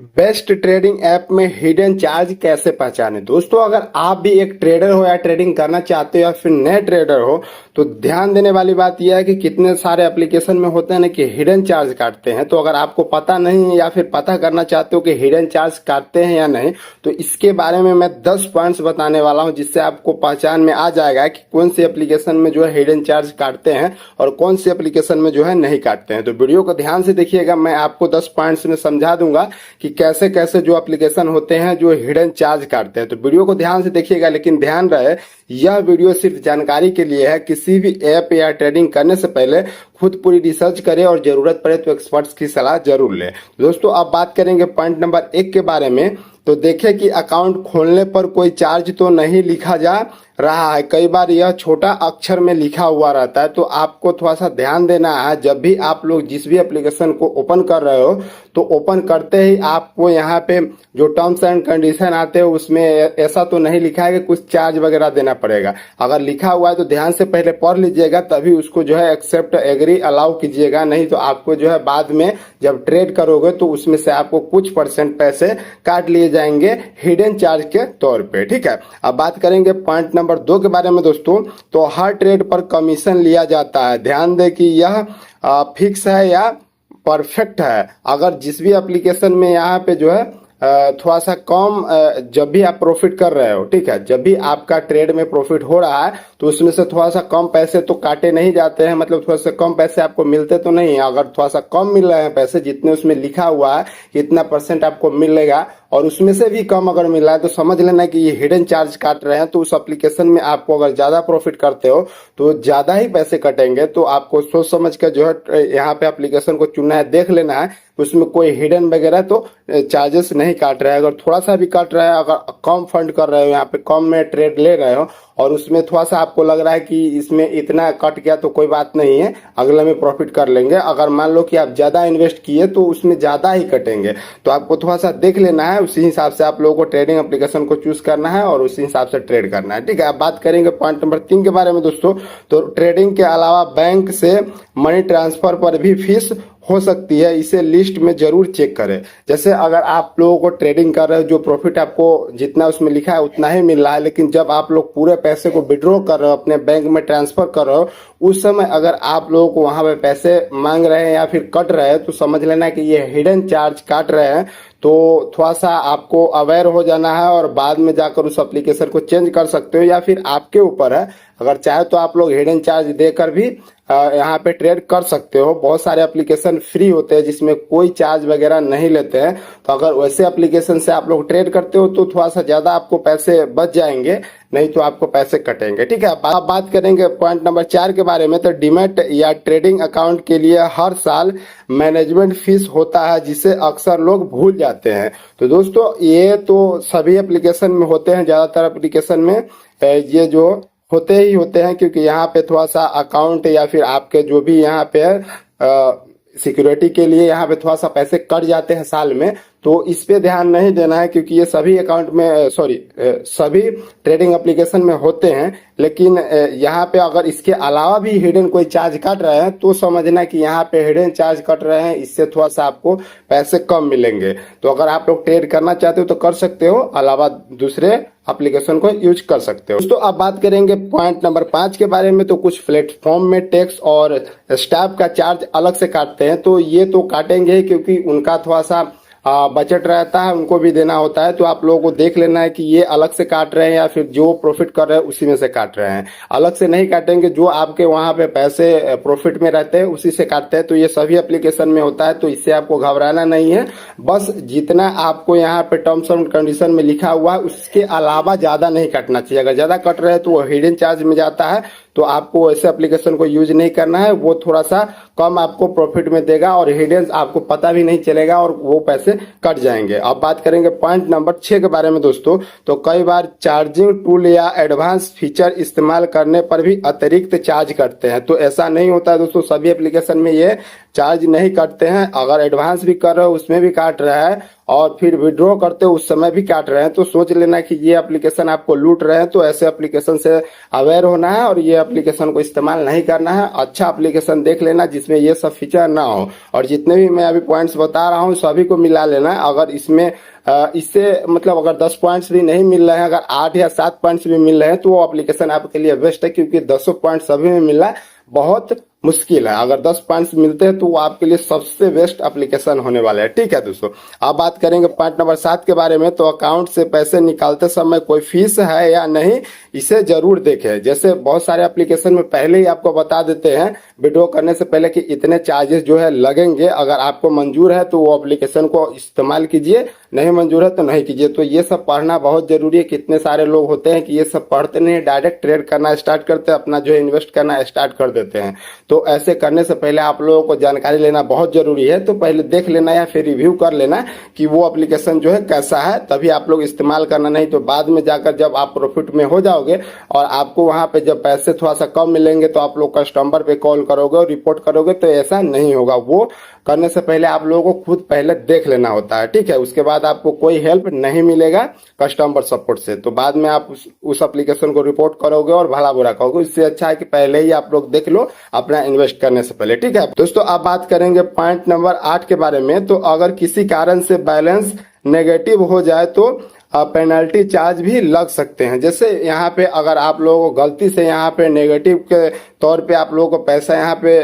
Best trading app में hidden charge कैसे पहचाने। दोस्तों, अगर आप भी एक ट्रेडर हो या ट्रेडिंग करना चाहते हो या फिर नए ट्रेडर हो तो ध्यान देने वाली बात यह है कि कितने सारे एप्लीकेशन में होते हैं ना कि हिडन चार्ज काटते हैं। तो अगर आपको पता नहीं है या फिर पता करना चाहते हो कि हिडन चार्ज काटते हैं या नहीं, तो इसके बारे में मैं 10 पॉइंट्स बताने वाला हूं, जिससे आपको पहचान में आ जाएगा कि कौन सी एप्लीकेशन में जो है हिडन चार्ज काटते हैं और कौन सी एप्लीकेशन में जो है नहीं काटते हैं। तो वीडियो को ध्यान से देखिएगा, मैं आपको 10 पॉइंट्स में समझा दूंगा कि कैसे कैसे जो एप्लीकेशन होते हैं जो हिडन चार्ज काटते हैं। तो वीडियो को ध्यान से देखिएगा, लेकिन ध्यान रहे यह वीडियो सिर्फ जानकारी के लिए है। किसी भी ऐप या ट्रेडिंग करने से पहले खुद पूरी रिसर्च करें और जरूरत पड़े तो एक्सपर्ट्स की सलाह जरूर लें। दोस्तों, अब बात करेंगे पॉइंट नंबर 1 के बारे में। तो देखें कि अकाउंट खोलने पर कोई चार्ज तो नहीं लिखा जा रहा है। कई बार यह छोटा अक्षर में लिखा हुआ रहता है, तो आपको थोड़ा सा ध्यान देना है। जब भी आप लोग जिस भी एप्लीकेशन को ओपन कर रहे हो तो ओपन करते ही आपको यहाँ पे जो टर्म्स एंड कंडीशन आते हैं उसमें ऐसा तो नहीं लिखा है कि कुछ चार्ज वगैरह देना पड़ेगा। अगर लिखा हुआ है तो ध्यान से पहले पढ़ लीजिएगा, तभी उसको जो है एक्सेप्ट एग्री अलाउ कीजिएगा। नहीं तो आपको जो है बाद में जब ट्रेड करोगे तो उसमें से आपको कुछ % पैसे काट लिए जाएंगे हिडन चार्ज के तौर पे। ठीक है, अब बात करेंगे पॉइंट नंबर 2 के बारे में। दोस्तों, तो हर ट्रेड पर कमीशन लिया जाता है। ध्यान दें कि यह फिक्स है या परफेक्ट है। अगर जिस भी एप्लीकेशन में यहाँ पे जो है थोड़ा सा कम, जब भी आप प्रॉफिट कर रहे हो, ठीक है, जब भी आपका ट्रेड में प्रॉफिट हो रहा है तो उसमें से थोड़ा सा कम पैसे तो काटे नहीं जाते हैं, मतलब थोड़ा सा कम पैसे आपको मिलते तो नहीं है। अगर थोड़ा सा कम मिल रहे हैं पैसे, जितने उसमें लिखा हुआ है कितना % आपको मिलेगा, और उसमें से भी कम अगर मिल रहा है तो समझ लेना कि ये हिडन चार्ज काट रहे हैं। तो उस एप्लीकेशन में आपको अगर ज्यादा प्रॉफिट करते हो तो ज्यादा ही पैसे कटेंगे। तो आपको सोच समझ कर जो है यहाँ पे एप्लीकेशन को चुनना है, देख लेना है उसमें कोई हिडन वगैरह तो चार्जेस नहीं काट रहा है। अगर थोड़ा सा भी काट रहा है, अगर कम फंड कर रहे हो, यहाँ पे कम में ट्रेड ले रहे हो और उसमें थोड़ा सा आपको लग रहा है कि इसमें इतना कट गया तो कोई बात नहीं है, अगले में प्रॉफिट कर लेंगे। अगर मान लो कि आप ज्यादा इन्वेस्ट किए तो उसमें ज्यादा ही कटेंगे। तो आपको थोड़ा सा देख लेना है, उसी हिसाब से आप लोगों को ट्रेडिंग एप्लीकेशन को चूज करना है और उसी हिसाब से ट्रेड करना है। ठीक है, अब बात करेंगे पॉइंट नंबर 3 के बारे में। दोस्तों, तो ट्रेडिंग के अलावा बैंक से मनी ट्रांसफर पर भी फीस हो सकती है, इसे लिस्ट में जरूर चेक करें। जैसे अगर आप लोगों को ट्रेडिंग कर रहे हो, जो प्रॉफिट आपको जितना उसमें लिखा है उतना ही मिल रहा है, लेकिन जब आप लोग पूरे पैसे को विड्रॉ कर रहे हो, अपने बैंक में ट्रांसफर कर रहे हो, उस समय अगर आप लोगों को वहां पे पैसे मांग रहे हैं या फिर कट रहे हैं तो समझ लेना कि ये हिडन चार्ज काट रहे हैं। तो थोड़ा सा आपको अवेयर हो जाना है और बाद में जाकर उस एप्लीकेशन को चेंज कर सकते हो, या फिर आपके ऊपर है। अगर चाहे तो आप लोग हिडन चार्ज देकर भी यहाँ पे ट्रेड कर सकते हो। बहुत सारे एप्लीकेशन फ्री होते हैं जिसमें कोई चार्ज वगैरह नहीं लेते हैं। तो अगर वैसे एप्लीकेशन से आप लोग ट्रेड करते हो तो थोड़ा सा ज्यादा आपको पैसे बच जाएंगे, नहीं तो आपको पैसे कटेंगे। ठीक है, अब बात करेंगे पॉइंट नंबर 4 के बारे में। तो डीमैट या ट्रेडिंग अकाउंट के लिए हर साल मैनेजमेंट फीस होता है, जिसे अक्सर लोग भूल जाते हैं। तो दोस्तों, ये तो सभी एप्लीकेशन में होते हैं, ज्यादातर एप्लीकेशन में ये जो होते ही होते हैं, क्योंकि यहाँ पे थोड़ा सा अकाउंट या फिर आपके जो भी यहाँ पे सिक्योरिटी के लिए यहाँ पे थोड़ा सा पैसे कट जाते हैं साल में। तो इस पे ध्यान नहीं देना है, क्योंकि ये सभी अकाउंट में सभी ट्रेडिंग एप्लीकेशन में होते हैं। लेकिन यहाँ पे अगर इसके अलावा भी हिडन कोई चार्ज काट रहे हैं तो समझना कि यहाँ पे हिडन चार्ज कट रहे हैं, इससे थोड़ा सा आपको पैसे कम मिलेंगे। तो अगर आप लोग ट्रेड करना चाहते हो तो कर सकते हो, अलावा दूसरे एप्लीकेशन को यूज कर सकते हो। दोस्तों, अब बात करेंगे पॉइंट नंबर 5 के बारे में। तो कुछ प्लेटफॉर्म में टैक्स और स्टाफ का चार्ज अलग से काटते हैं, तो ये तो काटेंगे ही, क्योंकि उनका थोड़ा सा बजट रहता है, उनको भी देना होता है। तो आप लोगों को देख लेना है कि ये अलग से काट रहे हैं या फिर जो प्रॉफिट कर रहे हैं उसी में से काट रहे हैं। अलग से नहीं काटेंगे, जो आपके वहां पे पैसे प्रॉफिट में रहते हैं उसी से काटते हैं। तो ये सभी एप्लीकेशन में होता है, तो इससे आपको घबराना नहीं है। बस जितना आपको यहाँ पे टर्म्स एंड कंडीशन में लिखा हुआ है उसके अलावा ज्यादा नहीं काटना चाहिए। अगर ज्यादा कट रहे हैं तो वो हिडन चार्ज में जाता है, तो आपको ऐसे एप्लीकेशन को यूज नहीं करना है। वो थोड़ा सा कम आपको प्रॉफिट में देगा और हिडन आपको पता भी नहीं चलेगा और वो पैसे कट जाएंगे। अब बात करेंगे पॉइंट नंबर 6 के बारे में। दोस्तों, तो कई बार चार्जिंग टूल या एडवांस फीचर इस्तेमाल करने पर भी अतिरिक्त चार्ज करते हैं। तो ऐसा नहीं होता है दोस्तों, सभी एप्लीकेशन में ये चार्ज नहीं करते हैं। अगर एडवांस भी कर रहे हो उसमें भी काट रहा है, और फिर विड्रॉ करते हो उस समय भी काट रहे हैं, तो सोच लेना कि ये एप्लीकेशन आपको लूट रहे हैं। तो ऐसे एप्लीकेशन से अवेयर होना है और ये एप्लीकेशन को इस्तेमाल नहीं करना है। अच्छा एप्लीकेशन देख लेना जिसमें ये सब फीचर ना हो, और जितने भी मैं अभी पॉइंट्स बता रहा हूँ सभी को मिला लेना। अगर इसमें इससे मतलब अगर 10 पॉइंट्स भी नहीं मिल रहे हैं, अगर 8 या 7 पॉइंट्स भी मिल रहे हैं, तो वो एप्लीकेशन आपके लिए बेस्ट है, क्योंकि 10 पॉइंट सभी में मिलना बहुत मुश्किल है। अगर 10 पॉइंट्स मिलते हैं तो वो आपके लिए सबसे बेस्ट एप्लीकेशन होने वाला है। ठीक है दोस्तों, अब बात करेंगे पॉइंट नंबर 7 के बारे में। तो अकाउंट से पैसे निकालते समय कोई फीस है या नहीं, इसे जरूर देखें। जैसे बहुत सारे एप्लीकेशन में पहले ही आपको बता देते हैं विड्रॉ करने से पहले कि इतने चार्जेस जो है लगेंगे। अगर आपको मंजूर है तो वो एप्लीकेशन को इस्तेमाल कीजिए, नहीं मंजूर है तो नहीं कीजिए। तो ये सब पढ़ना बहुत जरूरी है। कितने सारे लोग होते हैं कि ये सब पढ़ते नहीं, डायरेक्ट ट्रेड करना स्टार्ट करते हैं, अपना जो है इन्वेस्ट करना स्टार्ट कर देते हैं। तो ऐसे करने से पहले आप लोगों को जानकारी लेना बहुत जरूरी है। तो पहले देख लेना या फिर रिव्यू कर लेना कि वो एप्लीकेशन जो है कैसा है, तभी आप लोग इस्तेमाल करना। नहीं तो बाद में जाकर जब आप प्रॉफिट में हो जाओगे और आपको वहां पे जब पैसे थोड़ा सा कम मिलेंगे तो आप लोग कस्टमर पे कॉल करोगे और रिपोर्ट करोगे, तो ऐसा नहीं होगा। वो करने से पहले आप लोगों को खुद पहले देख लेना होता है। ठीक है, उसके बाद आपको कोई हेल्प नहीं मिलेगा कस्टमर सपोर्ट से, तो बाद में आप उस एप्लीकेशन को रिपोर्ट करोगे और भला बुरा कहोगे। इससे अच्छा है कि पहले ही आप लोग देख लो अपना इन्वेस्ट करने से पहले। ठीक है दोस्तों, अब बात करेंगे पॉइंट नंबर 8 के बारे में। तो अगर किसी कारण से बैलेंस नेगेटिव हो जाए तो पेनल्टी चार्ज भी लग सकते हैं। जैसे यहाँ पे अगर आप लोगों को गलती से यहाँ पे नेगेटिव के तौर पे आप लोगों को पैसा यहाँ पे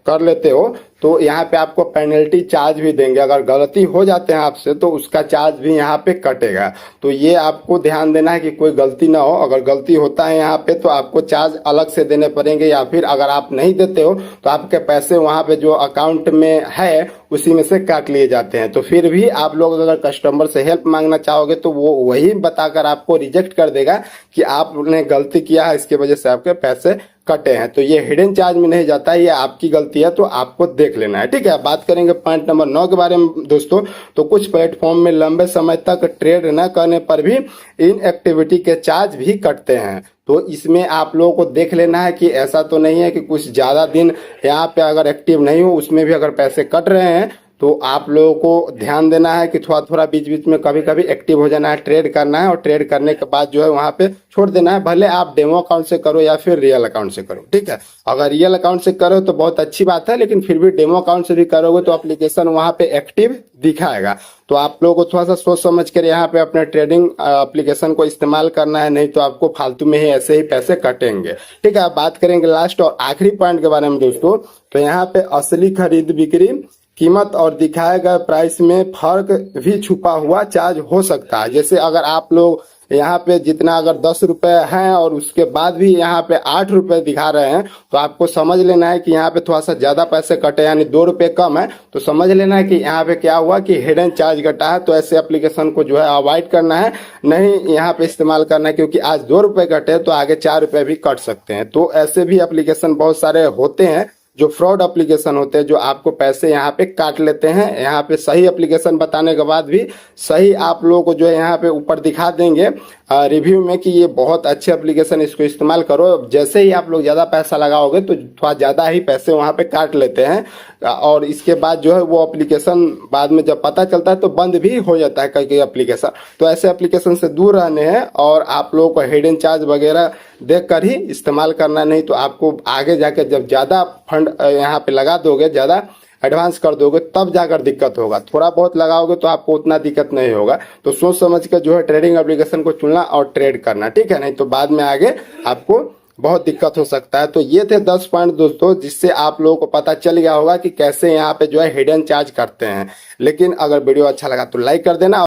कर लेते हो, तो यहाँ पे आपको पेनल्टी चार्ज भी देंगे। अगर गलती हो जाते हैं आपसे तो उसका चार्ज भी यहाँ पे कटेगा। तो ये आपको ध्यान देना है कि कोई गलती ना हो। अगर गलती होता है यहाँ पे तो आपको चार्ज अलग से देने पड़ेंगे, या फिर अगर आप नहीं देते हो तो आपके पैसे वहाँ पे जो अकाउंट में है उसी में से काट लिए जाते हैं। तो फिर भी आप लोग अगर कस्टमर से हेल्प मांगना चाहोगे तो वो वही बताकर आपको रिजेक्ट कर देगा कि आपने गलती किया है, इसकी वजह से आपके पैसे कटे हैं। तो ये हिडन चार्ज में नहीं जाता है, ये आपकी गलती है, तो आपको देख लेना है। ठीक है, बात करेंगे पॉइंट नंबर 9 के बारे में दोस्तों। तो कुछ प्लेटफॉर्म में लंबे समय तक ट्रेड न करने पर भी इन एक्टिविटी के चार्ज भी कटते हैं। तो इसमें आप लोगों को देख लेना है कि ऐसा तो नहीं है कि कुछ ज्यादा दिन यहाँ पे अगर एक्टिव नहीं हो उसमें भी अगर पैसे कट रहे हैं, तो आप लोगों को ध्यान देना है कि थोड़ा थोड़ा बीच बीच में कभी कभी एक्टिव हो जाना है, ट्रेड करना है, और ट्रेड करने के बाद जो है वहां पे छोड़ देना है। भले आप डेमो अकाउंट से करो या फिर रियल अकाउंट से करो। ठीक है, अगर रियल अकाउंट से करो तो बहुत अच्छी बात है, लेकिन फिर भी डेमो अकाउंट से भी करोगे तो एप्लीकेशन वहां पे एक्टिव दिखाएगा। तो आप लोगों को थोड़ा सा सोच समझ कर यहाँ पे अपने ट्रेडिंग एप्लीकेशन को इस्तेमाल करना है, नहीं तो आपको फालतू में ही ऐसे ही पैसे कटेंगे। ठीक है, बात करेंगे लास्ट और आखिरी पॉइंट के बारे में दोस्तों। तो यहाँ पे असली खरीद बिक्री कीमत और दिखाए गए प्राइस में फर्क भी छुपा हुआ चार्ज हो सकता है। जैसे अगर आप लोग यहाँ पे जितना अगर 10 रुपए हैं और उसके बाद भी यहाँ पे 8 रुपए दिखा रहे हैं, तो आपको समझ लेना है कि यहाँ पे थोड़ा सा ज्यादा पैसे कटे, यानी 2 रुपए कम है। तो समझ लेना है कि यहाँ पे क्या हुआ कि हिडन चार्ज कटा है। तो ऐसे एप्लीकेशन को जो है अवॉइड करना है, नहीं यहाँ पे इस्तेमाल करना है, क्योंकि आज 2 रुपए कटे तो आगे 4 रुपए भी कट सकते हैं। तो ऐसे भी एप्लीकेशन बहुत सारे होते हैं जो फ्रॉड एप्लीकेशन होते हैं, जो आपको पैसे यहाँ पे काट लेते हैं। यहाँ पे सही एप्लीकेशन बताने के बाद भी सही आप लोगों को जो है यहाँ पे ऊपर दिखा देंगे रिव्यू में कि ये बहुत अच्छे एप्लीकेशन, इसको इस्तेमाल करो। जैसे ही आप लोग ज़्यादा पैसा लगाओगे तो थोड़ा ज़्यादा ही पैसे वहाँ पे काट लेते हैं, और इसके बाद जो है वो एप्लीकेशन बाद में जब पता चलता है तो बंद भी हो जाता है कई कई एप्लीकेशन। तो ऐसे एप्लीकेशन से दूर रहने हैं, और आप लोगों को हिडन चार्ज वगैरह देख कर ही इस्तेमाल करना। नहीं तो आपको आगे जाके जब ज़्यादा फंड यहाँ पे लगा दोगे, ज़्यादा एडवांस कर दोगे, तब जाकर दिक्कत होगा। थोड़ा बहुत लगाओगे तो आपको उतना दिक्कत नहीं होगा। तो सोच समझ कर जो है ट्रेडिंग एप्लीकेशन को चुनना और ट्रेड करना। ठीक है, नहीं तो बाद में आगे आपको बहुत दिक्कत हो सकता है। तो ये थे 10 पॉइंट दोस्तों, जिससे आप लोगों को पता चल गया होगा कि कैसे यहाँ पे जो है हिडन चार्ज करते हैं। लेकिन अगर वीडियो अच्छा लगा तो लाइक कर देना।